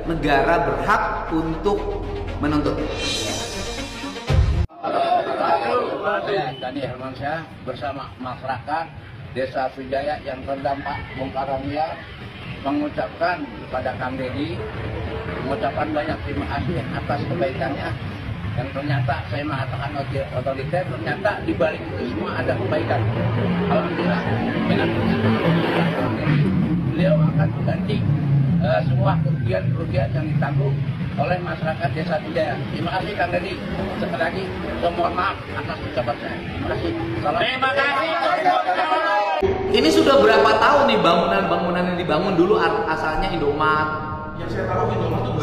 negara berhak untuk menuntut. Tani Hermansyah bersama masyarakat Desa Sujaya yang terdampak bongkaran liar mengucapkan kepada Kang Deddy, mengucapkan banyak terima kasih atas kebaikannya. Dan ternyata saya mengatakan otoriter, ternyata di balik itu semua ada kebaikan. Alhamdulillah, dengan beliau akan mengganti semua kerugian yang ditanggung oleh masyarakat Desa Sujaya. Terima kasih Kang Deddy. Sekali lagi, saya mohon maaf atas ucapan saya. Terima kasih. Salam. Terima kasih. Ini sudah berapa tahun nih bangunan-bangunan yang dibangun dulu asalnya Indomaret? Yang saya tahu Indomaret itu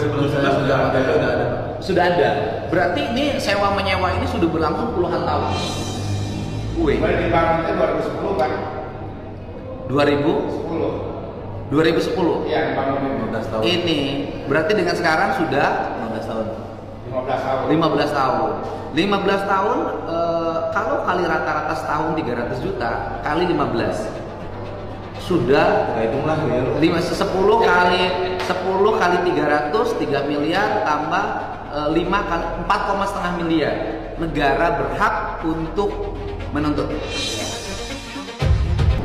Sudah ada. Berarti ini sewa menyewa ini sudah berlangsung puluhan tahun. Dibangunnya 2010 kan? 2010. 2010. Iya, dibangun 15 tahun. Ini berarti dengan sekarang sudah 15 tahun. 15 tahun. 15 tahun kalau kali rata-rata setahun 300 juta kali 15 sudah Hitunglah ya. 10 kali 300 3 miliar tambah 5 kali 4,5 miliar. Negara berhak untuk menuntut.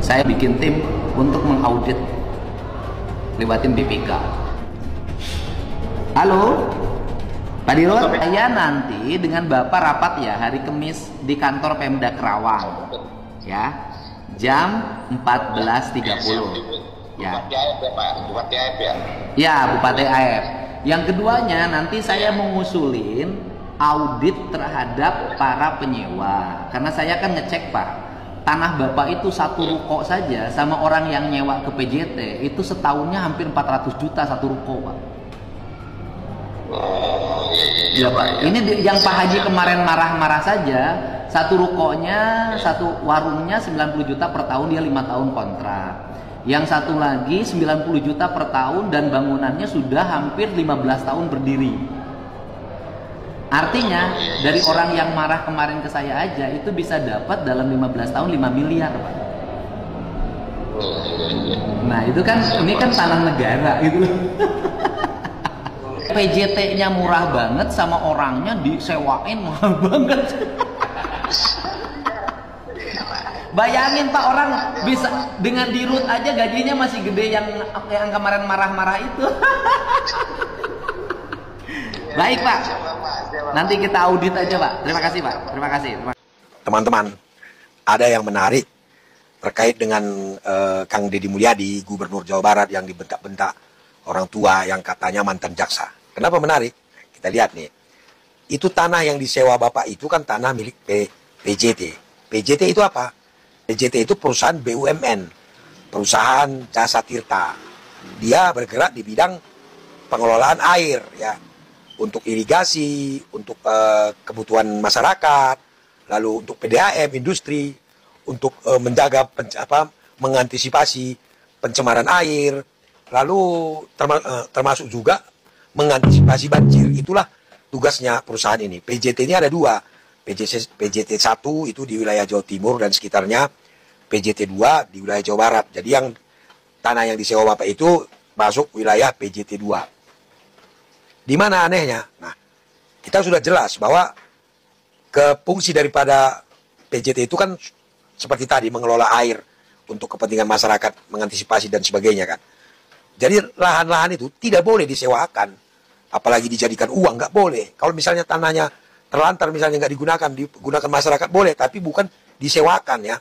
Saya bikin tim untuk mengaudit, libatin BPK. Halo Pak Dirut, saya nanti dengan Bapak rapat ya hari Kamis di kantor Pemda Kerawang ya, jam 14.30 ya. Bupati AF ya? Ya, Bupati AF. Yang keduanya nanti saya mengusulin audit terhadap para penyewa, karena saya akan ngecek Pak, tanah Bapak itu satu ruko saja sama orang yang nyewa ke PJT itu setahunnya hampir 400 juta satu ruko Pak. Ya Pak, ini yang Pak Haji kemarin marah-marah saja, satu rukonya, satu warungnya 90 juta per tahun, dia 5 tahun kontrak. Yang satu lagi 90 juta per tahun dan bangunannya sudah hampir 15 tahun berdiri. Artinya dari orang yang marah kemarin ke saya aja itu bisa dapat dalam 15 tahun 5 miliar Pak. Nah itu kan, ini kan tanah negara gitu. PJT-nya murah banget sama orangnya disewain mahal banget. Bayangin Pak, orang bisa dengan dirut aja gajinya masih gede yang kemarin marah-marah itu. Baik Pak, nanti kita audit aja Pak. Terima kasih Pak, terima kasih. Teman-teman, ada yang menarik terkait dengan Kang Deddy Mulyadi, Gubernur Jawa Barat yang dibentak-bentak orang tua yang katanya mantan jaksa. Kenapa menarik? Kita lihat nih. Itu tanah yang disewa Bapak itu kan tanah milik PJT. PJT itu apa? PJT itu perusahaan BUMN, perusahaan jasa tirta. Dia bergerak di bidang pengelolaan air ya, untuk irigasi, untuk kebutuhan masyarakat, lalu untuk PDAM, industri, untuk menjaga mengantisipasi pencemaran air, lalu termasuk juga mengantisipasi banjir. Itulah tugasnya perusahaan ini. PJT ini ada dua. PJT 1 itu di wilayah Jawa Timur dan sekitarnya, PJT 2 di wilayah Jawa Barat. Jadi yang tanah yang disewa Bapak itu masuk wilayah PJT 2. Di mana anehnya? Nah, kita sudah jelas bahwa fungsi daripada PJT itu kan seperti tadi mengelola air untuk kepentingan masyarakat, mengantisipasi dan sebagainya kan. Jadi lahan-lahan itu tidak boleh disewakan, apalagi dijadikan uang, nggak boleh. Kalau misalnya tanahnya terlantar, misalnya nggak digunakan masyarakat boleh, tapi bukan disewakan ya.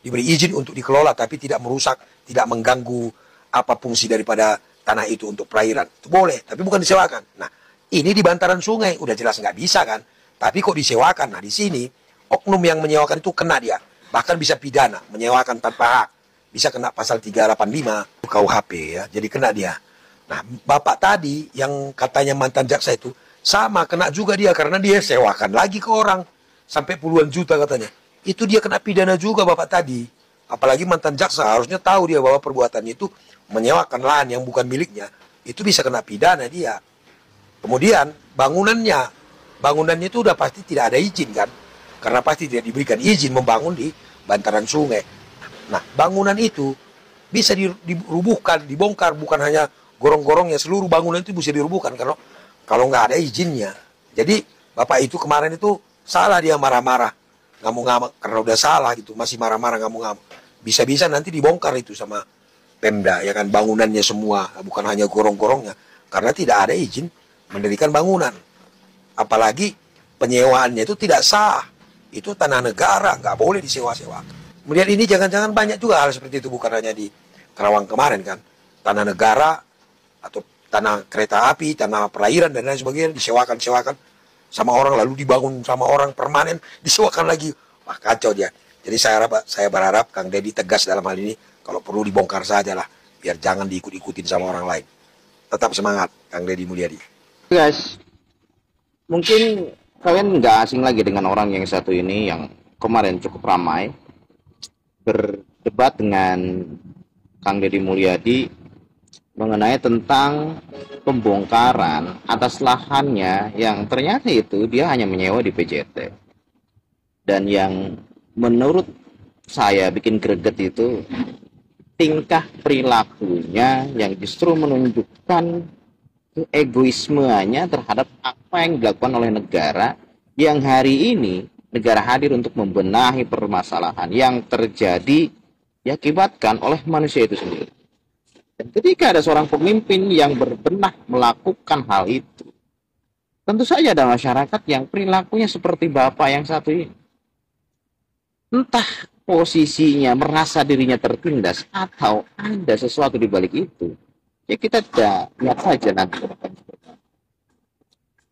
Diberi izin untuk dikelola, tapi tidak merusak, tidak mengganggu apa fungsi daripada tanah itu untuk perairan. Itu boleh, tapi bukan disewakan. Nah, ini di bantaran sungai, udah jelas nggak bisa kan. Tapi kok disewakan? Nah, di sini oknum yang menyewakan itu kena dia. Bahkan bisa pidana, menyewakan tanpa hak. Bisa kena pasal 385 KUHP ya, jadi kena dia. Nah, Bapak tadi yang katanya mantan jaksa itu, sama kena juga dia, karena dia sewakan lagi ke orang. Sampai puluhan juta katanya. Itu dia kena pidana juga Bapak tadi. Apalagi mantan jaksa, harusnya tahu dia bahwa perbuatannya itu menyewakan lahan yang bukan miliknya. Itu bisa kena pidana dia. Kemudian bangunannya itu udah pasti tidak ada izin kan. Karena pasti tidak diberikan izin membangun di bantaran sungai. Nah, bangunan itu bisa dirubuhkan, dibongkar, bukan hanya gorong-gorongnya, seluruh bangunan itu bisa dirubuhkan kalau nggak ada izinnya. Jadi bapak itu kemarin itu salah, dia marah-marah, ngamuk-ngamuk karena udah salah gitu, masih marah-marah ngamuk-ngamuk. Bisa-bisa nanti dibongkar itu sama Pemda, ya kan, bangunannya semua, bukan hanya gorong-gorongnya, karena tidak ada izin mendirikan bangunan. Apalagi penyewaannya itu tidak sah, itu tanah negara, nggak boleh disewa-sewakan. Kemudian ini jangan-jangan banyak juga hal seperti itu, bukan hanya di Karawang kemarin kan, tanah negara atau tanah kereta api, tanah perairan dan lain sebagainya disewakan-sewakan sama orang, lalu dibangun sama orang permanen, disewakan lagi. Wah, kacau dia. Jadi saya berharap Kang Deddy tegas dalam hal ini, kalau perlu dibongkar sajalah, biar jangan diikut-ikutin sama orang lain. Tetap semangat, Kang Deddy Mulyadi. Guys, mungkin kalian nggak asing lagi dengan orang yang satu ini yang kemarin cukup ramai berdebat dengan Kang Deddy Mulyadi mengenai tentang pembongkaran atas lahannya yang ternyata itu dia hanya menyewa di PJT. Dan yang menurut saya bikin greget itu tingkah perilakunya yang justru menunjukkan egoismenya terhadap apa yang dilakukan oleh negara, yang hari ini negara hadir untuk membenahi permasalahan yang terjadi diakibatkan oleh manusia itu sendiri. Dan ketika ada seorang pemimpin yang berbenah melakukan hal itu, tentu saja ada masyarakat yang perilakunya seperti bapak yang satu ini. Entah posisinya merasa dirinya tertindas atau ada sesuatu di balik itu, ya kita tidak lihat saja nanti.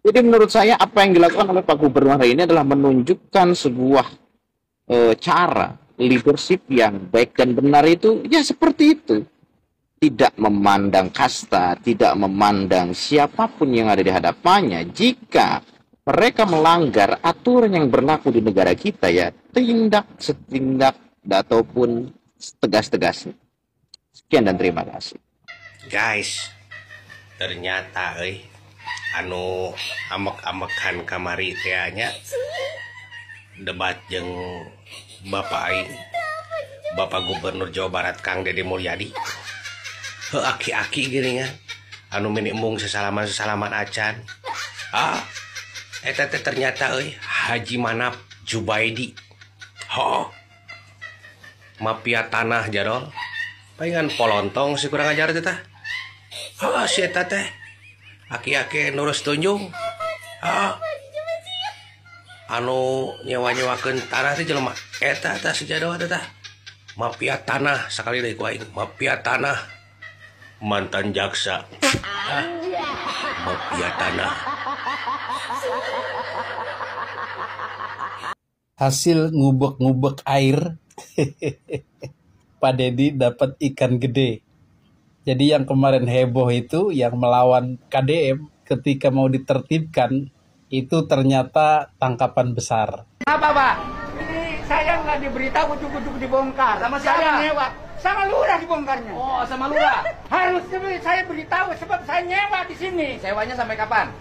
Jadi menurut saya apa yang dilakukan oleh Pak Gubernur hari ini adalah menunjukkan sebuah cara leadership yang baik dan benar, itu ya seperti itu. Tidak memandang kasta, tidak memandang siapapun yang ada di hadapannya. Jika mereka melanggar aturan yang berlaku di negara kita, ya tindak setindak ataupun tegas-tegasnya. Sekian dan terima kasih. Guys, ternyata anu amek-amekan kamari teanya debat jeung Bapak aing, Bapak Gubernur Jawa Barat Kang Deddy Mulyadi. Aki-aki gini kan, anu minimung sesalaman acan. Eta teh ternyata Haji Manap Jubaidi. Mafia tanah jadol. Palingan polontong si kurang ajar teh tah. Si eta teh aki-aki nurus tunjung. Anu nyewa-nyewakeun tanah teh jelema eta tah sejadoh teh tah. Mafia tanah sakali deui ku aing, mafia tanah. Mantan jaksa. Mafia tanah. Hasil ngubek-ngubek air, Pak Deddy dapat ikan gede. Jadi yang kemarin heboh itu yang melawan KDM ketika mau ditertibkan, itu ternyata tangkapan besar. Apa Pak? Ini saya nggak diberitahu ujuk-ujuk dibongkar. Sama siapa? Saya nyewa. Sama lurah dibongkarnya. Oh, sama lurah. Harusnya saya beritahu sebab saya nyewa di sini. Sewanya sampai kapan?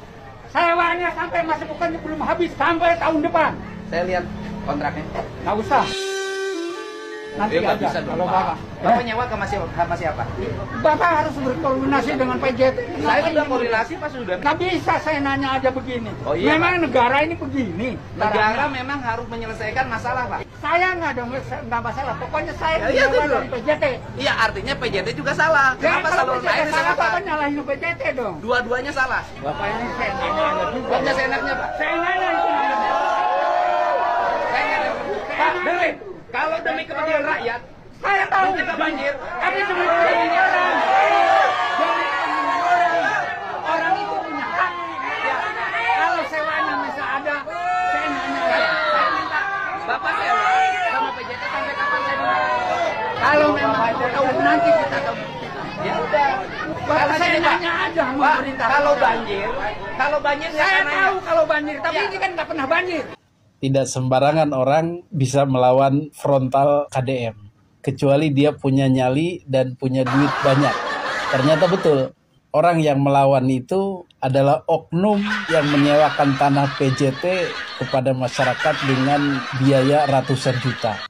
Sewanya sampai masa bukannya belum habis, sampai tahun depan. Saya lihat kontraknya. Nggak usah. Nanti Nggak aja bisa dong, kalau Pak. Bapak. Bapak nyewa sama siapa? Bapak harus berkoordinasi dengan PJT. Saya sudah koordinasi Pak, sudah. Nggak bisa saya nanya aja begini. Oh, iya, memang negara ini begini. Negara caranya. memang harus menyelesaikan masalah Pak. Saya nggak masalah. Pokoknya saya Ya, iya, nyewa betul. dari PJT. Iya, artinya PJT juga salah. Ya, Kenapa kalau saluran PJT air salah, disewakan? Bapak nyalahin PJT dong. Dua-duanya salah. Bapak ini saya nanya aja juga. Bapak seenaknya Pak. Saya nanya itu namanya. Pak, dengerin. Kalau demi kepentingan rakyat, Saya tahu mencegah banjir, tapi demi kepentingan orang. Demi kepentingan orang. Orang itu punya hak. Ya. Kalau sewanya masih ada, saya nanya. saya minta Bapak sewa sama PJT sampai kapan saya minta? Kalau memang tahu nanti kita tahu. Ya udah. Bapak saya gini, Pak. nanya aja sama Pak, pemerintah. kalau banjir nggak Saya akan tahu nanya. kalau banjir, tapi Ya. ini kan nggak pernah banjir. Tidak sembarangan orang bisa melawan frontal KDM, kecuali dia punya nyali dan punya duit banyak. Ternyata betul, orang yang melawan itu adalah oknum yang menyewakan tanah PJT kepada masyarakat dengan biaya ratusan juta.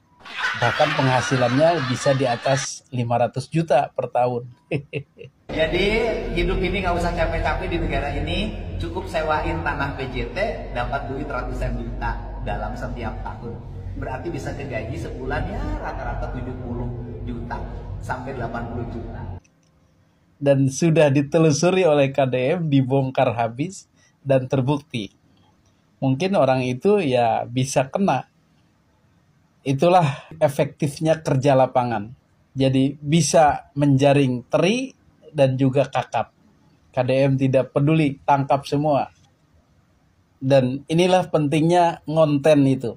Bahkan penghasilannya bisa di atas 500 juta per tahun. Jadi hidup ini nggak usah capek-capek di negara ini, cukup sewain tanah PJT, dapat duit ratusan juta dalam setiap tahun. Berarti bisa kegaji sebulan ya rata-rata 70 juta sampai 80 juta. Dan sudah ditelusuri oleh KDM, dibongkar habis dan terbukti. Mungkin orang itu ya bisa kena. Itulah efektifnya kerja lapangan. Jadi bisa menjaring teri dan juga kakap. KDM tidak peduli, tangkap semua. Dan inilah pentingnya ngonten itu.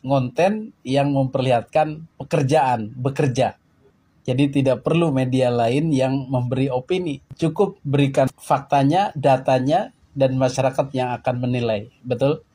Ngonten yang memperlihatkan pekerjaan, bekerja. Jadi tidak perlu media lain yang memberi opini. Cukup berikan faktanya, datanya, dan masyarakat yang akan menilai. Betul?